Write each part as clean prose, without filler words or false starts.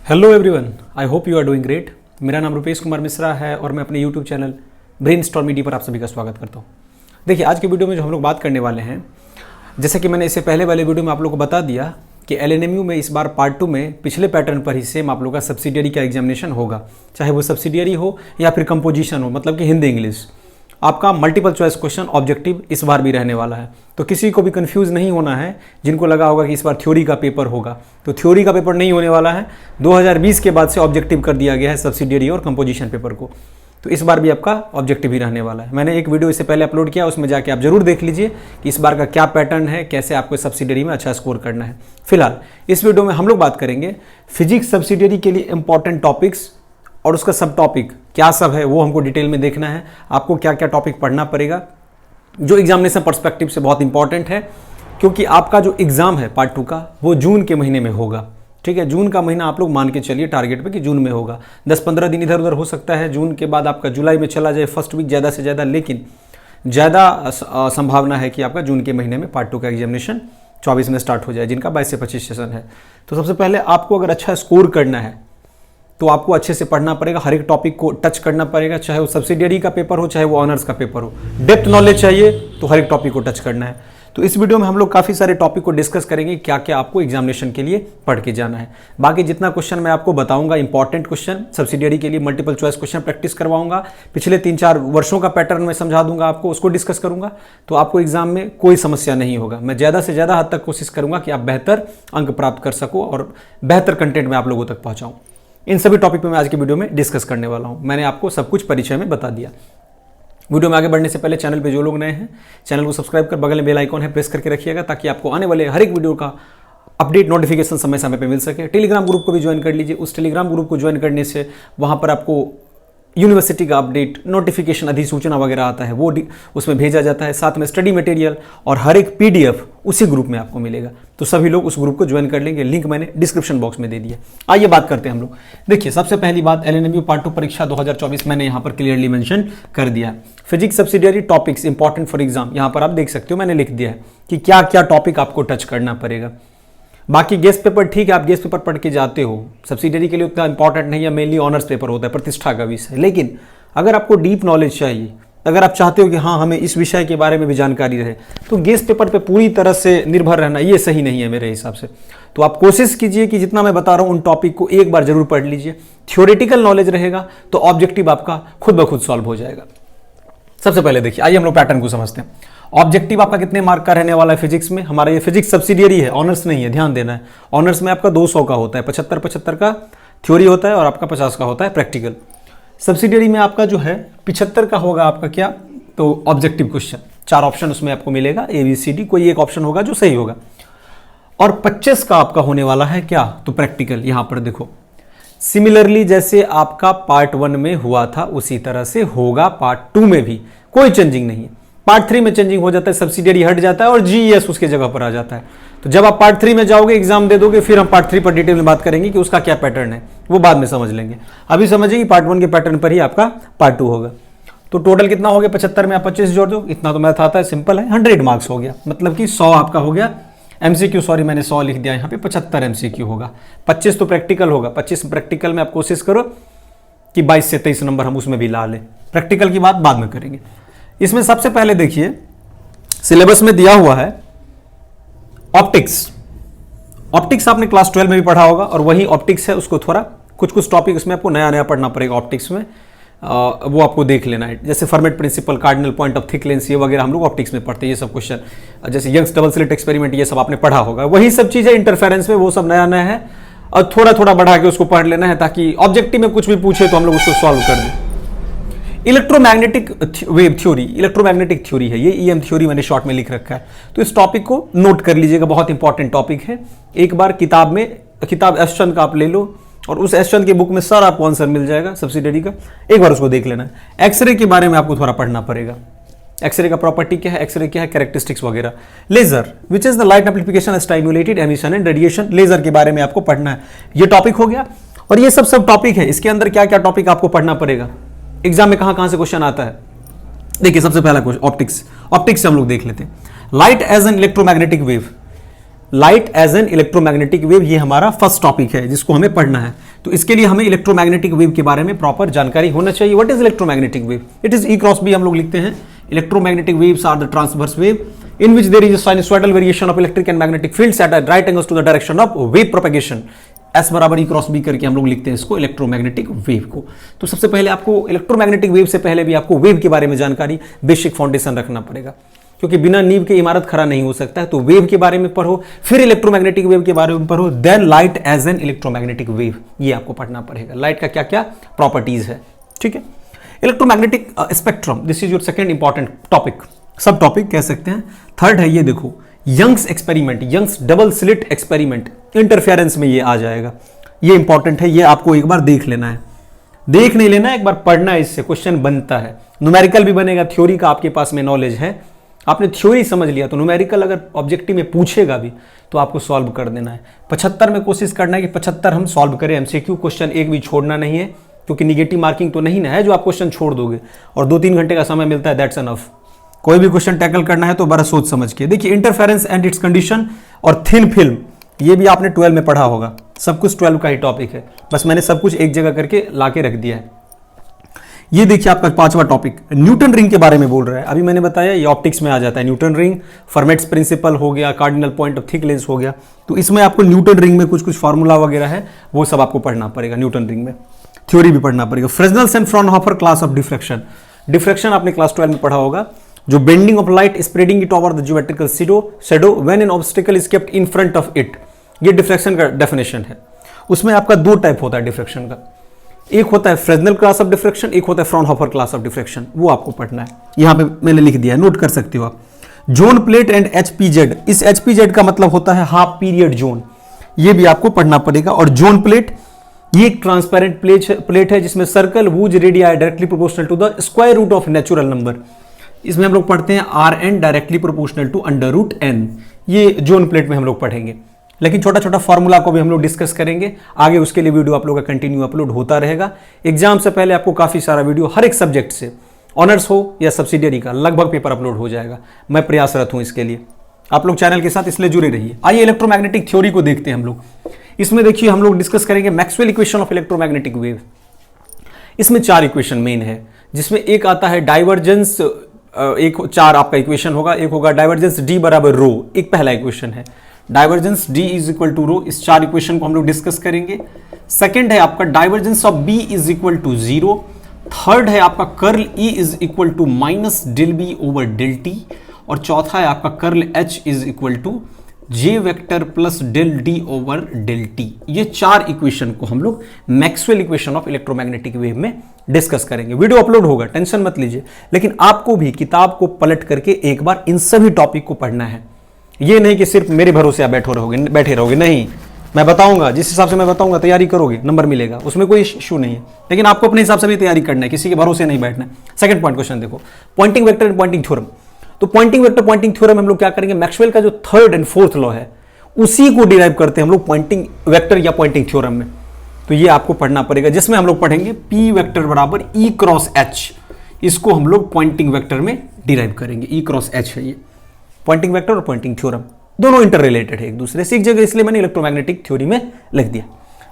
Hello everyone, I hope you are doing great. मेरा नाम रुपेश कुमार मिश्रा है और मैं अपने यूट्यूब चैनल ब्रेनस्टॉर्म मीडिया पर आप सभी का स्वागत करता हूँ। देखिए, आज के वीडियो में जो हम लोग बात करने वाले हैं, जैसे कि मैंने इससे पहले वाले वीडियो में आप लोगों को बता दिया कि एलएनएमयू में इस बार पार्ट 2 में पिछले पैटर्न पर ही सेम आप लोगों का सब्सिडियरी का एग्जामिनेशन होगा, चाहे वो सब्सिडियरी हो या फिर कंपोजिशन हो, मतलब कि हिंदी इंग्लिश। आपका मल्टीपल चॉइस क्वेश्चन ऑब्जेक्टिव इस बार भी रहने वाला है, तो किसी को भी कंफ्यूज नहीं होना है। जिनको लगा होगा कि इस बार थ्योरी का पेपर होगा, तो थ्योरी का पेपर नहीं होने वाला है। 2020 के बाद से ऑब्जेक्टिव कर दिया गया है सब्सिडियरी और कंपोजिशन पेपर को, तो इस बार भी आपका ऑब्जेक्टिव ही रहने वाला है। मैंने एक वीडियो इससे पहले अपलोड किया, उसमें जाके आप जरूर देख लीजिए कि इस बार का क्या पैटर्न है, कैसे आपको सब्सिडियरी में अच्छा स्कोर करना है। फिलहाल इस वीडियो में हम लोग बात करेंगे फिजिक्स सब्सिडियरी के लिए इंपॉर्टेंट टॉपिक्स और उसका सब टॉपिक क्या सब है वो हमको डिटेल में देखना है। आपको क्या क्या टॉपिक पढ़ना पड़ेगा जो एग्जामिनेशन पर्सपेक्टिव से बहुत इंपॉर्टेंट है, क्योंकि आपका जो एग्जाम है पार्ट 2 का वो जून के महीने में होगा। ठीक है, जून का महीना आप लोग मान के चलिए टारगेट पे कि जून में होगा। 10-15 दिन इधर उधर हो सकता है, जून के बाद आपका जुलाई में चला जाए फर्स्ट वीक ज़्यादा से ज़्यादा, लेकिन ज़्यादा संभावना है कि आपका जून के महीने में पार्ट 2 का एग्जामिनेशन 24 में स्टार्ट हो जाए, जिनका 22 से 25 सेशन है। तो सबसे पहले आपको अगर अच्छा स्कोर करना है तो आपको अच्छे से पढ़ना पड़ेगा, हर एक टॉपिक को टच करना पड़ेगा, चाहे वो सब्सिडियरी का पेपर हो चाहे वो ऑनर्स का पेपर हो। डेप्थ नॉलेज चाहिए तो हर एक टॉपिक को टच करना है। तो इस वीडियो में हम लोग काफ़ी सारे टॉपिक को डिस्कस करेंगे, क्या क्या आपको एग्जामिनेशन के लिए पढ़ के जाना है। बाकी जितना क्वेश्चन मैं आपको बताऊंगा इंपॉर्टेंट क्वेश्चन सब्सिडियरी के लिए, मल्टीपल चॉइस क्वेश्चन प्रैक्टिस करवाऊंगा, पिछले 3-4 वर्षों का पैटर्न मैं समझा दूंगा आपको, उसको डिस्कस करूंगा, तो आपको एग्जाम में कोई समस्या नहीं होगा। मैं ज़्यादा से ज़्यादा हद तक कोशिश करूंगा कि आप बेहतर अंक प्राप्त कर सको और बेहतर कंटेंट मैं आप लोगों तक पहुँचाऊँ। इन सभी टॉपिक पे मैं आज की वीडियो में डिस्कस करने वाला हूं। मैंने आपको सब कुछ परिचय में बता दिया। वीडियो में आगे बढ़ने से पहले चैनल पे जो लोग नए हैं, चैनल को सब्सक्राइब कर बगल में बेल आइकॉन है प्रेस करके रखिएगा, ताकि आपको आने वाले हर एक वीडियो का अपडेट नोटिफिकेशन समय समय पे मिल सके। टेलीग्राम ग्रुप को भी ज्वाइन कर लीजिए। उस टेलीग्राम ग्रुप को ज्वाइन करने से वहाँ पर आपको यूनिवर्सिटी का अपडेट, नोटिफिकेशन, अधिसूचना वगैरह आता है, वो उसमें भेजा जाता है। साथ में स्टडी मटेरियल और हर एक पीडीएफ उसी ग्रुप में आपको मिलेगा। तो सभी लोग उस ग्रुप को ज्वाइन कर लेंगे, लिंक मैंने डिस्क्रिप्शन बॉक्स में दे दिया। आइए बात करते हैं हम लोग। देखिए, सबसे पहली बात, एलएनएमयू पार्ट 2 परीक्षा 2024 मैंने यहाँ पर क्लियरली मेंशन कर दिया। Physics subsidiary topics important for exam, यहाँ पर आप देख सकते हो मैंने लिख दिया है कि क्या क्या टॉपिक आपको टच करना पड़ेगा। बाकी गेस्ट पेपर ठीक है, आप गेस्ट पेपर पढ़ के जाते हो, सब्सिडियरी के लिए उतना इंपॉर्टेंट नहीं है, मेनली ऑनर्स पेपर होता है, प्रतिष्ठा का विषय। लेकिन अगर आपको डीप नॉलेज चाहिए, अगर आप चाहते हो कि हाँ हमें इस विषय के बारे में भी जानकारी रहे, तो गेस्ट पेपर पे पूरी तरह से निर्भर रहना ये सही नहीं है मेरे हिसाब से। तो आप कोशिश कीजिए कि जितना मैं बता रहा हूँ उन टॉपिक को एक बार जरूर पढ़ लीजिए। थ्योरेटिकल नॉलेज रहेगा तो ऑब्जेक्टिव आपका खुद ब खुद सॉल्व हो जाएगा। सबसे पहले देखिए, आइए हम लोग पैटर्न को समझते हैं। ऑब्जेक्टिव आपका कितने मार्क का रहने वाला है फिजिक्स में? हमारा ये फिजिक्स सब्सिडियरी है, ऑनर्स नहीं है, ध्यान देना है। ऑनर्स में आपका 200 का होता है, 75 का थ्योरी होता है और आपका 50 का होता है प्रैक्टिकल। सब्सिडियरी में आपका जो है 75 का होगा आपका क्या, तो ऑब्जेक्टिव क्वेश्चन, 4 ऑप्शन उसमें आपको मिलेगा, ABCD, कोई एक ऑप्शन होगा जो सही होगा। और 25 का आपका होने वाला है क्या, तो प्रैक्टिकल। यहां पर देखो, सिमिलरली जैसे आपका पार्ट 1 में हुआ था उसी तरह से होगा पार्ट 2 में भी, कोई चेंजिंग नहीं है। पार्ट 3 में चेंजिंग हो जाता है, सब्सिडियरी हट जाता है और GES उसके जगह पर आ जाता है। तो जब आप पार्ट 3 में जाओगे, एग्जाम दे दोगे, फिर हम पार्ट 3 पर डिटेल में बात करेंगे कि उसका क्या पैटर्न है, वो बाद में समझ लेंगे। अभी समझिए कि पार्ट 1 के पैटर्न पर ही आपका पार्ट 2 होगा। तो टोटल कितना हो गया, 75 में आप 25 जोड़ दो, इतना तो मैथ आता है, सिंपल है, 100 मार्क्स हो गया, मतलब कि 100 आपका हो गया। MCQ, सॉरी मैंने 100 लिख दिया यहाँ पे, 75 MCQ होगा, 25 तो प्रैक्टिकल होगा। 25 प्रैक्टिकल में आप कोशिश करो कि 22 से 23 नंबर हम उसमें भी ला लें। प्रैक्टिकल की बात बाद में करेंगे। इसमें सबसे पहले देखिए, सिलेबस में दिया हुआ है ऑप्टिक्स। ऑप्टिक्स आपने क्लास 12 में भी पढ़ा होगा, और वही ऑप्टिक्स है, उसको थोड़ा कुछ टॉपिक उसमें आपको नया नया पढ़ना पड़ेगा ऑप्टिक्स में, वो आपको देख लेना है। जैसे Fermat principle, cardinal point of thick lens, ये वगैरह हम लोग ऑप्टिक्स में पढ़ते हैं, ये सब क्वेश्चन। जैसे यंग्स डबल स्लिट एक्सपेरिमेंट, ये सब आपने पढ़ा होगा, वही सब चीज़ें इंटरफेरेंस में, वो सब नया नया है, और थोड़ा थोड़ा बढ़ा के उसको पढ़ लेना है, ताकि ऑब्जेक्टिव में कुछ भी पूछे तो हम लोग उसको सॉल्व कर दें। Electromagnetic wave theory, electromagnetic theory है ये, EM थ्योरी मैंने शॉर्ट में लिख रखा है, तो इस टॉपिक को नोट कर लीजिएगा, बहुत इंपॉर्टेंट टॉपिक है। एक बार किताब एस चंद का आप ले लो, और उस एस चंद की बुक में सर आपको आंसर मिल जाएगा सब्सिडियरी का, एक बार उसको देख लेना है। एक्सरे के बारे में आपको थोड़ा पढ़ना पड़ेगा, एक्सरे का प्रॉपर्टी क्या है, एक्सरे क्या है, कैरेक्टरिस्टिक्स वगैरह। Laser, which is the light amplification, stimulated emission and radiation, laser के बारे में आपको पढ़ना है, ये टॉपिक हो गया। और ये सब टॉपिक है, इसके अंदर क्या क्या टॉपिक आपको पढ़ना पड़ेगा, एग्जाम में कहां से क्वेश्चन आता है। देखिए, सबसे पहला क्वेश्चन ऑप्टिक्स। ऑप्टिक्स से हम लोग देख लेते हैं। Light as an electromagnetic wave, light as an electromagnetic wave, ये हमारा फर्स्ट टॉपिक है जिसको हमें पढ़ना है। तो इसके लिए हमें इलेक्ट्रोमैग्नेटिक वेव के बारे में प्रॉपर जानकारी होना चाहिए। What is electromagnetic wave? It is E cross B हम लोग लिखते हैं। Electromagnetic waves are the transverse wave in which there is a sinusoidal variation of electric and magnetic fields at right angles to the direction of wave propagation। S बराबर E cross B करके हम लोग लिखते हैं इसको electromagnetic wave को। तो सबसे पहले आपको इलेक्ट्रोमैग्नेटिक वेव से पहले भी आपको वेव के बारे में जानकारी, बेसिक फाउंडेशन रखना पड़ेगा, क्योंकि बिना नींव के इमारत खड़ा नहीं हो सकता है। तो वेव के बारे में पढ़ो, फिर इलेक्ट्रोमैग्नेटिक वेव के बारे में पढ़ो, then light as an electromagnetic wave, ये आपको पढ़ना पड़ेगा। लाइट का क्या क्या प्रॉपर्टीज है, ठीक है। Electromagnetic spectrum, this is your second important topic, sub topic कह सकते हैं। थर्ड है ये देखो, Young's experiment, Young's double slit experiment, interference में ये आ जाएगा। ये इंपॉर्टेंट है, ये आपको एक बार देख लेना है, देख नहीं लेना है, एक बार पढ़ना है, इससे क्वेश्चन बनता है। न्यूमेरिकल भी बनेगा, थ्योरी का आपके पास में नॉलेज है, आपने थ्योरी समझ लिया तो न्यूमेरिकल अगर ऑब्जेक्टिव में पूछेगा भी तो आपको सॉल्व कर देना है। 75 में कोशिश करना है कि 75 हम सॉल्व करें एमसीक्यू, क्वेश्चन एक भी छोड़ना नहीं है, क्योंकि निगेटिव मार्किंग तो नहीं ना है जो आप क्वेश्चन छोड़ दोगे, और 2-3 घंटे का समय मिलता है, दैट्स एनफ। कोई भी क्वेश्चन टैकल करना है तो बड़ा सोच समझ के। देखिए इंटरफेरेंस एंड इट्स कंडीशन और थिन फिल्म, ये भी आपने 12 में पढ़ा होगा, सब कुछ 12 का ही टॉपिक है, बस मैंने सब कुछ एक जगह करके लाके रख दिया है। ये देखिए आपका 5वां टॉपिक न्यूटन रिंग के बारे में बोल रहा है। अभी मैंने बताया ये ऑप्टिक्स में आ जाता है, न्यूटन रिंग, फर्मेट्स प्रिंसिपल हो गया, cardinal point of thick lens हो गया। तो इसमें आपको न्यूटन रिंग में कुछ फार्मूला वगैरह है, वो सब आपको पढ़ना पड़ेगा न्यूटन रिंग में, थ्योरी भी पढ़ना पड़ेगा। Fresnel's and Fraunhofer class of diffraction, diffraction आपने क्लास 12 में पढ़ा होगा, जो bending of light spreading it over the geometrical shadow when an obstacle is kept in front of it, ये डिफ्रैक्शन का डेफिनेशन है। उसमें आपका 2 टाइप होता है डिफ्रैक्शन का, एक होता है फ्रेस्नेल क्लास ऑफ डिफ्रैक्शन, एक होता है फ्रॉनहोफर क्लास ऑफ डिफ्रैक्शन, वो आपको पढ़ना है। यहां पे मैंने लिख दिया है, नोट कर सकते हो आप। जोन प्लेट एंड एचपीजेड, इस एचपीजेड का मतलब होता है हाफ पीरियड जोन, ये भी आपको पढ़ना पड़ेगा। और जोन प्लेट ये एक ट्रांसपेरेंट प्लेट है जिसमें circle whose radii directly proportional to the square root of natural number, इसमें हम लोग पढ़ते हैं Rn directly proportional to √n, ये जोन प्लेट में हम लोग पढ़ेंगे। लेकिन छोटा छोटा फॉर्मूला को भी हम लोग डिस्कस करेंगे आगे, उसके लिए वीडियो आप लोगों का कंटिन्यू अपलोड होता रहेगा। एग्जाम से पहले आपको काफी सारा वीडियो हर एक सब्जेक्ट से, ऑनर्स हो या सब्सिडियरी का, लगभग पेपर अपलोड हो जाएगा। मैं प्रयासरत हूं इसके लिए, आप लोग चैनल के साथ इसलिए जुड़े रहिए। आइए इलेक्ट्रोमैग्नेटिक थ्योरी को देखते हैं हम लोग। इसमें देखिए हम लोग डिस्कस करेंगे Maxwell equation of electromagnetic wave. इसमें 4 इक्वेशन मेन है, जिसमें एक आता है डाइवर्जेंस, एक 4 आपका इक्वेशन होगा, एक होगा डाइवर्जेंस D बराबर रो, एक पहला इक्वेशन है divergence D is equal to rho. इस 4 इक्वेशन को हम लोग डिस्कस करेंगे। सेकंड है आपका divergence of B is equal to 0। Third है आपका curl E is equal to minus del B over del T। और चौथा है आपका curl H is equal to J vector plus del D over del T। ये 4 equation को हम लोग Maxwell equation of electromagnetic wave में डिस्कस करेंगे। वीडियो अपलोड होगा, टेंशन मत लीजिए, लेकिन आपको भी किताब को पलट करके एक बार इन सभी टॉपिक को पढ़ना है। ये नहीं कि सिर्फ मेरे भरोसे आप बैठे रहोगे, नहीं, मैं बताऊंगा, जिस हिसाब से मैं बताऊंगा तैयारी करोगे, नंबर मिलेगा, उसमें कोई इशू नहीं है। लेकिन आपको अपने हिसाब से भी तैयारी करना है, किसी के भरोसे नहीं बैठना है। सेकंड पॉइंट क्वेश्चन देखो, Poynting vector and Poynting theorem. तो पॉइंटिंग वेक्टर पॉइंटिंग थ्योरम हम लोग क्या करेंगे, मैक्सवेल का जो 3rd एंड 4th लॉ है उसी को डिराइव करते हैं हम लोग पॉइंटिंग वेक्टर या पॉइंटिंग थ्योरम में। तो ये आपको पढ़ना पड़ेगा, जिसमें हम लोग पढ़ेंगे P वेक्टर बराबर E क्रॉस H, इसको हम लोग पॉइंटिंग वेक्टर में डिराइव करेंगे। E क्रॉस H है ये पॉइंटिंग वेक्टर और पॉइंटिंग थ्योरम, दोनों इंटर रिलेटेड है एक दूसरे से, एक जगह, इसलिए मैंने इलेक्ट्रोमैग्नेटिक थ्योरी में लिख दिया।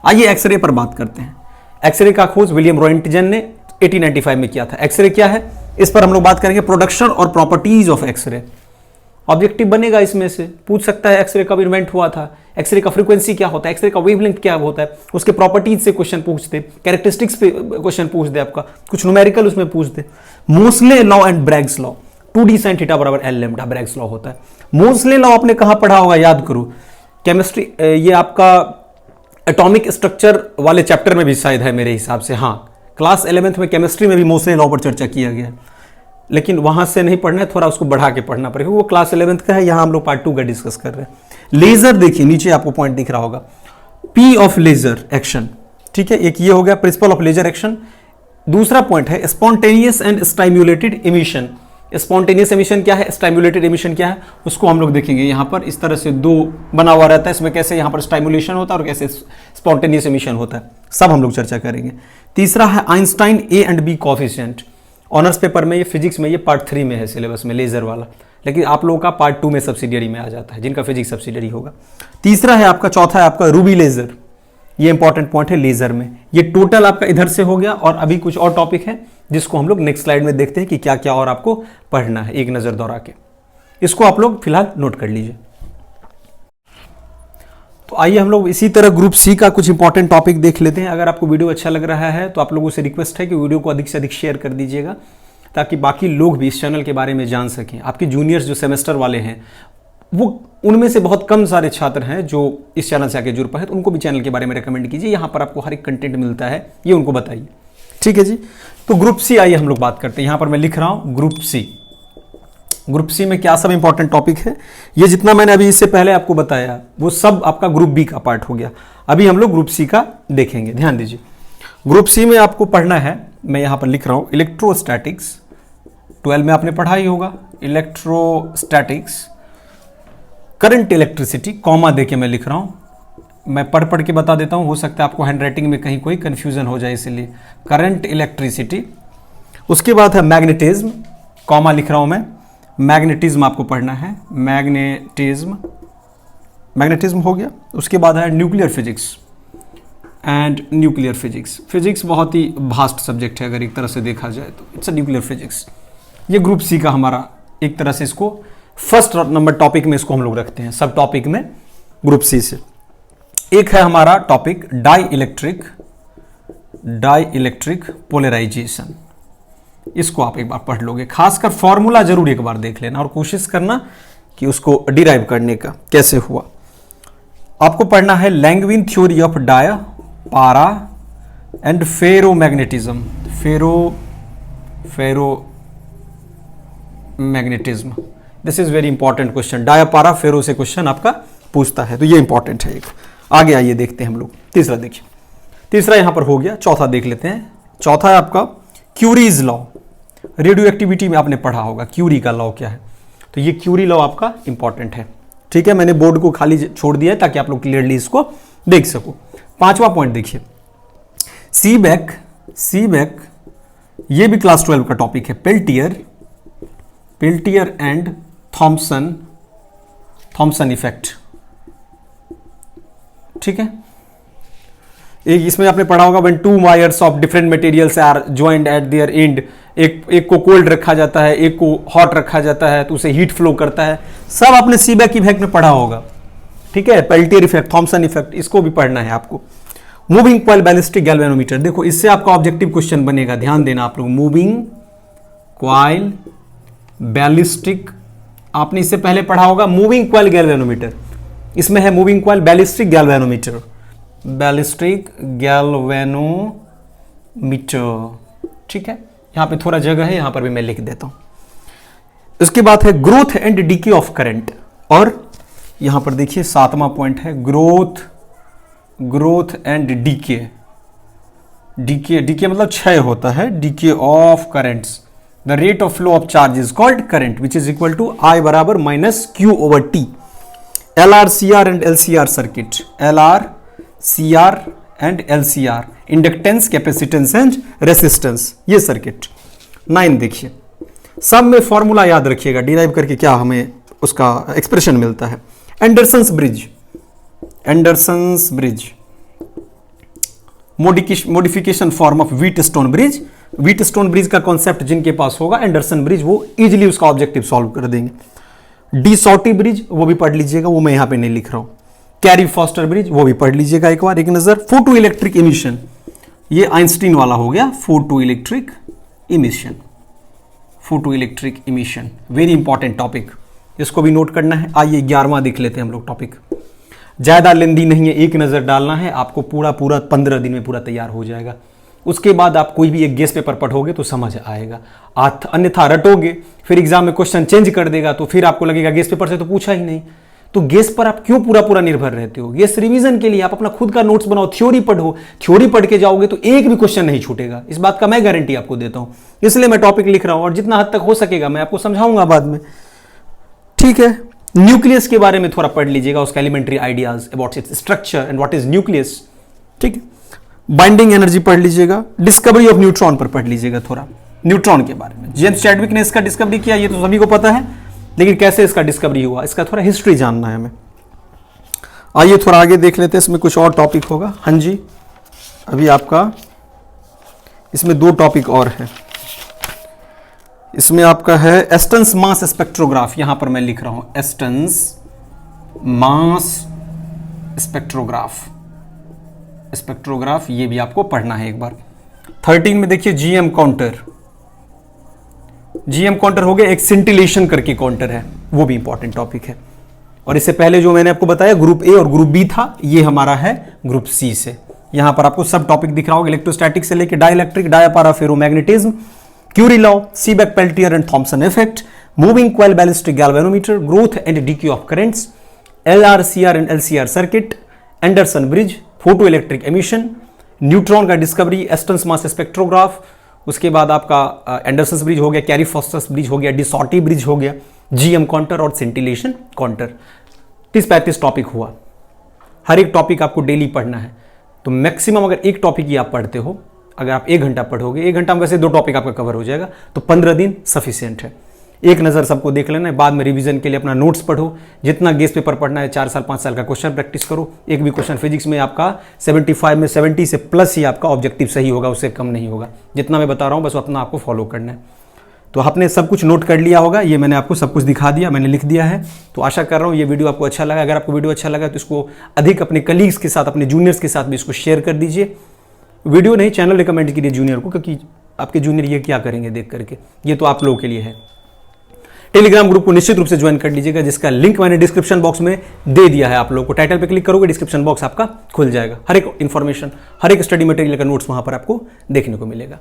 आइए एक्सरे पर बात करते हैं। एक्सरे का खोज विलियम रोएंटजन ने 1895 में किया था। एक्सरे क्या है, इस पर हम लोग बात करेंगे। प्रोडक्शन और प्रॉपर्टीज ऑफ एक्सरे, ऑब्जेक्टिव बनेगा इसमें से, पूछ सकता है एक्सरे कब इन्वेंट हुआ था, एक्सरे का फ्रीक्वेंसी क्या होता है, एक्सरे का वेवलेंथ क्या होता है, उसके प्रॉपर्टीज से क्वेश्चन पूछ दे, कैरेक्टरिस्टिक्स पे क्वेश्चन पूछ दे, आपका कुछ न्यूमेरिकल उसमें पूछ दे। Moseley law and Bragg's law, 2d sin theta बराबर L लैम्डा, ब्रैग्स लॉ होता है। मोसले लॉ आपने कहां पढ़ा होगा, याद करो, केमिस्ट्री, ये आपका एटॉमिक स्ट्रक्चर वाले चैप्टर में भी शायद है मेरे हिसाब से, हाँ, क्लास 11th में केमिस्ट्री में भी मोसले लॉ पर चर्चा किया गया है, लेकिन वहां से नहीं पढ़ना है, थोड़ा उसको बढ़ा के पढ़ना पड़ेगा, वो क्लास 11th का है, यहां हम लोग पार्ट 2 का डिस्कस कर रहे हैं। लेजर देखिए, नीचे आपको पॉइंट दिख रहा होगा, P ऑफ लेजर एक्शन, ठीक है, एक ये हो गया प्रिंसिपल ऑफ लेजर एक्शन। दूसरा पॉइंट है spontaneous and stimulated emission. Spontaneous emission क्या है, स्टाइम्युलेटेड एमिशन क्या है, उसको हम लोग देखेंगे। यहाँ पर इस तरह से 2 बना हुआ रहता है, इसमें कैसे यहाँ पर स्टाइमुलेशन होता है और कैसे स्पॉन्टेनियस एमिशन होता है, सब हम लोग चर्चा करेंगे। तीसरा है Einstein A and B coefficient. Honours paper में ये फिजिक्स में ये पार्ट 3 में है सिलेबस में, लेजर वाला, लेकिन आप लोगों का पार्ट 2 में सब्सिडियरी में आ जाता है, जिनका फिजिक्स सब्सिडियरी होगा। तीसरा है आपका, चौथा है आपका रूबी लेजर। ये इंपॉर्टेंट पॉइंट है लेजर में। ये टोटल आपका इधर से हो गया, और अभी कुछ और टॉपिक है जिसको हम लोग नेक्स्ट स्लाइड में देखते हैं कि क्या क्या और आपको पढ़ना है, एक नजर दौड़ा के। इसको आप लोग फिलहाल नोट कर लीजिए। तो आइए हम लोग इसी तरह ग्रुप सी का कुछ इंपॉर्टेंट टॉपिक देख लेते हैं। अगर आपको वीडियो अच्छा लग रहा है तो आप लोगों से रिक्वेस्ट है कि वीडियो को अधिक से अधिक शेयर कर दीजिएगा, ताकि बाकी लोग भी इस चैनल के बारे में जान सकें। आपके जूनियर्स जो सेमेस्टर वाले हैं, वो उनमें से बहुत कम सारे छात्र हैं जो इस चैनल से आके जुड़ पाए, तो उनको भी चैनल के बारे में रिकमेंड कीजिए। यहाँ पर आपको हर एक कंटेंट मिलता है, ये उनको बताइए। ठीक है जी। तो ग्रुप सी आइए हम लोग बात करते हैं। यहाँ पर मैं लिख रहा हूँ ग्रुप सी। ग्रुप सी में क्या सब इंपॉर्टेंट टॉपिक है, ये जितना मैंने अभी इससे पहले आपको बताया वो सब आपका ग्रुप बी का पार्ट हो गया। अभी हम लोग ग्रुप सी का देखेंगे, ध्यान दीजिए। ग्रुप सी में आपको पढ़ना है, मैं यहाँ पर लिख रहा हूँ इलेक्ट्रोस्टैटिक्स। 12 में आपने पढ़ा ही होगा इलेक्ट्रोस्टैटिक्स, करंट इलेक्ट्रिसिटी, कॉमा देके मैं लिख रहा हूँ, मैं पढ़ के बता देता हूँ, हो सकता है आपको हैंडराइटिंग में कहीं कोई कंफ्यूजन हो जाए, इसलिए करंट इलेक्ट्रिसिटी। उसके बाद है मैग्नेटिज्म, कॉमा लिख रहा हूँ मैं, मैग्नेटिज्म आपको पढ़ना है, मैग्नेटिज्म हो गया। उसके बाद है nuclear physics and nuclear physics. Physics बहुत ही वास्ट सब्जेक्ट है अगर एक तरह से देखा जाए तो, इट्स अ न्यूक्लियर फिजिक्स। ये ग्रुप सी का हमारा एक तरह से इसको फर्स्ट नंबर टॉपिक में इसको हम लोग रखते हैं, सब टॉपिक में ग्रुप सी से। एक है हमारा टॉपिक डाई इलेक्ट्रिक पोलराइजेशन। इसको आप एक बार पढ़ लोगे, खासकर फॉर्मूला जरूर एक बार देख लेना और कोशिश करना कि उसको डिराइव करने का कैसे हुआ। आपको पढ़ना है Langevin theory of dia, para and ferromagnetism. Ferromagnetism, this is very important question. Dia para ferro से क्वेश्चन आपका पूछता है, तो ये इंपॉर्टेंट है एक। आगे आइए देखते हैं हम लोग तीसरा। देखिए तीसरा यहां पर हो गया, चौथा देख लेते हैं। चौथा है आपका क्यूरीज लॉ। रेडियो एक्टिविटी में आपने पढ़ा होगा क्यूरी का लॉ क्या है, तो ये क्यूरी लॉ आपका इंपॉर्टेंट है। ठीक है, मैंने बोर्ड को खाली छोड़ दिया है ताकि आप लोग क्लियरली इसको देख सको। पांचवा पॉइंट देखिए, सीबेक, ये भी क्लास 12 का टॉपिक है। Peltier and Thomson effect. ठीक है, एक इसमें आपने पढ़ा होगा when two wires of different materials are joined at their end, एक को कोल्ड रखा जाता है, एक को हॉट रखा जाता है, तो उसे हीट फ्लो करता है। सब आपने सीबेक इफेक्ट में पढ़ा होगा। ठीक है, पेल्टियर इफेक्ट, थॉम्सन इफेक्ट, इसको भी पढ़ना है आपको। मूविंग कॉइल बैलिस्टिक गैल्वेनोमीटर, देखो इससे आपका ऑब्जेक्टिव क्वेश्चन बनेगा, ध्यान देना आप लोग। मूविंग कॉइल बैलिस्टिक, आपने इससे पहले पढ़ा होगा मूविंग कॉइल गैल्वेनोमीटर, इसमें है मूविंग कॉइल बैलिस्टिक गैल्वेनोमीटर, ठीक है, यहां पे थोड़ा जगह है, यहां पर भी मैं लिख देता हूं। इसके बाद है growth and decay of current, और यहां पर देखिए 7वां पॉइंट है ग्रोथ एंड डीके मतलब क्षय होता है, decay of currents. The rate of flow of charge is called current which is equal to I बराबर -Q/T। LR, CR and LCR circuit, LR, CR and LCR, inductance, capacitance and resistance, ये circuit. 9 देखिए, सब में formula याद रखिएगा, derive करके क्या हमें उसका एक्सप्रेशन मिलता है। Anderson's bridge, modification form of Wheatstone bridge का कॉन्सेप्ट जिनके पास होगा, एंडरसन ब्रिज, वो इजीली उसका ऑब्जेक्टिव सॉल्व कर देंगे। डी सॉटी ब्रिज, वो भी पढ़ लीजिएगा, वो मैं यहां पे नहीं लिख रहा हूं। कैरी फॉस्टर ब्रिज, वो भी पढ़ लीजिएगा एक बार, एक नजर। फोटो इलेक्ट्रिक इमिशन, ये आइंस्टीन वाला हो गया। Photo electric emission, very important topic, इसको भी नोट करना है। आइए 11वां देख लेते हैं हम लोग टॉपिक। ज्यादा लेंदी नहीं है, एक नजर डालना है आपको, पूरा 15 दिन में पूरा तैयार हो जाएगा। उसके बाद आप कोई भी एक गेस्ट पेपर पढ़ोगे तो समझ आएगा, अन्यथा रटोगे, फिर एग्जाम में क्वेश्चन चेंज कर देगा, तो फिर आपको लगेगा गेस्ट पेपर से तो पूछा ही नहीं। तो गेस्ट पर आप क्यों पूरा निर्भर रहते हो? गेस्ट रिवीजन के लिए आप अपना खुद का नोट्स बनाओ, थ्योरी पढ़ो, थ्योरी पढ़ के जाओगे तो एक भी क्वेश्चन नहीं छूटेगा, इस बात का मैं गारंटी आपको देता हूं। इसलिए मैं टॉपिक लिख रहा हूं और जितना हद तक हो सकेगा मैं आपको समझाऊंगा बाद में। ठीक है, न्यूक्लियस के बारे में थोड़ा पढ़ लीजिएगा, उसका elementary ideas about its structure and what is nucleus. ठीक है, बाइंडिंग एनर्जी पढ़ लीजिएगा, डिस्कवरी ऑफ न्यूट्रॉन पर पढ़ लीजिएगा थोड़ा, न्यूट्रॉन के बारे में। जेम्स चैडविक ने इसका डिस्कवरी किया, ये तो सभी को पता है, लेकिन कैसे इसका डिस्कवरी हुआ, इसका थोड़ा हिस्ट्री जानना है हमें। आइए थोड़ा आगे देख लेते हैं, इसमें कुछ और टॉपिक होगा। हाँ जी, अभी आपका इसमें 2 टॉपिक और है। इसमें आपका है एस्टन्स मास स्पेक्ट्रोग्राफ, यहां पर मैं लिख रहा हूं एस्टन्स मास स्पेक्ट्रोग्राफ, ये भी आपको पढ़ना है एक बार। 13 में देखिए जीएम काउंटर, जीएम काउंटर हो गया, एक सिंटिलेशन करके काउंटर है, वो भी इंपॉर्टेंट टॉपिक है। और इससे पहले जो मैंने आपको बताया ग्रुप ए और ग्रुप बी था, ये हमारा है ग्रुप सी से। यहां पर आपको सब टॉपिक दिख रहा होगा, इलेक्ट्रोस्टैटिक से लेकर dielectric, dia para, ferromagnetism, Curie law, Seebeck Peltier and Thomson effect, moving coil ballistic galvanometer, growth and decay of currents, LR CR and LCR circuit, Anderson bridge, photoelectric emission, neutron का discovery, Aston's mass spectrograph, उसके बाद आपका Anderson bridge हो गया, carry fosters bridge हो गया, डिसॉटी bridge हो गया, जीएम काउंटर और सिंटिलेशन काउंटर। 30-35 टॉपिक हुआ, हर एक टॉपिक आपको डेली पढ़ना है। तो मैक्सिमम अगर एक टॉपिक ही आप पढ़ते हो, अगर आप 1 घंटा पढ़ोगे, 1 घंटा में वैसे 2 टॉपिक आपका कवर हो जाएगा, तो 15 दिन सफिशिएंट है। एक नज़र सबको देख लेना है, बाद में रिवीजन के लिए अपना नोट्स पढ़ो, जितना गेस पेपर पढ़ना है 4 साल 5 साल का क्वेश्चन प्रैक्टिस करो। एक भी क्वेश्चन फिजिक्स में आपका 75 में 70 से प्लस ही आपका ऑब्जेक्टिव सही होगा, उससे कम नहीं होगा। जितना मैं बता रहा हूँ बस अपना आपको फॉलो करना है। तो आपने सब कुछ नोट कर लिया होगा, ये मैंने आपको सब कुछ दिखा दिया, मैंने लिख दिया है। तो आशा कर रहा हूँ ये वीडियो आपको अच्छा लगा। अगर आपको वीडियो अच्छा लगा तो इसको अधिक अपने कलीग्स के साथ, अपने जूनियर्स के साथ भी इसको शेयर कर दीजिए। वीडियो नहीं, चैनल रिकमेंड कीजिए जूनियर को, क्योंकि आपके जूनियर ये क्या करेंगे देख करके, ये तो आप लोगों के लिए है। टेलीग्राम ग्रुप को निश्चित रूप से ज्वाइन कर लीजिएगा, जिसका लिंक मैंने डिस्क्रिप्शन बॉक्स में दे दिया है आप लोगों को। टाइटल पे क्लिक करोगे, डिस्क्रिप्शन बॉक्स आपका खुल जाएगा। हर एक इन्फॉर्मेशन, हर एक स्टडी मटेरियल का नोट्स वहां पर आपको देखने को मिलेगा।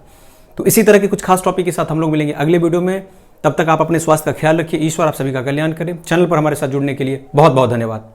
तो इसी तरह के कुछ खास टॉपिक के साथ हम लोग मिलेंगे अगले वीडियो में। तब तक आप अपने स्वास्थ्य का ख्याल रखिए। ईश्वर आप सभी का कल्याण करें। चैनल पर हमारे साथ जुड़ने के लिए बहुत बहुत धन्यवाद।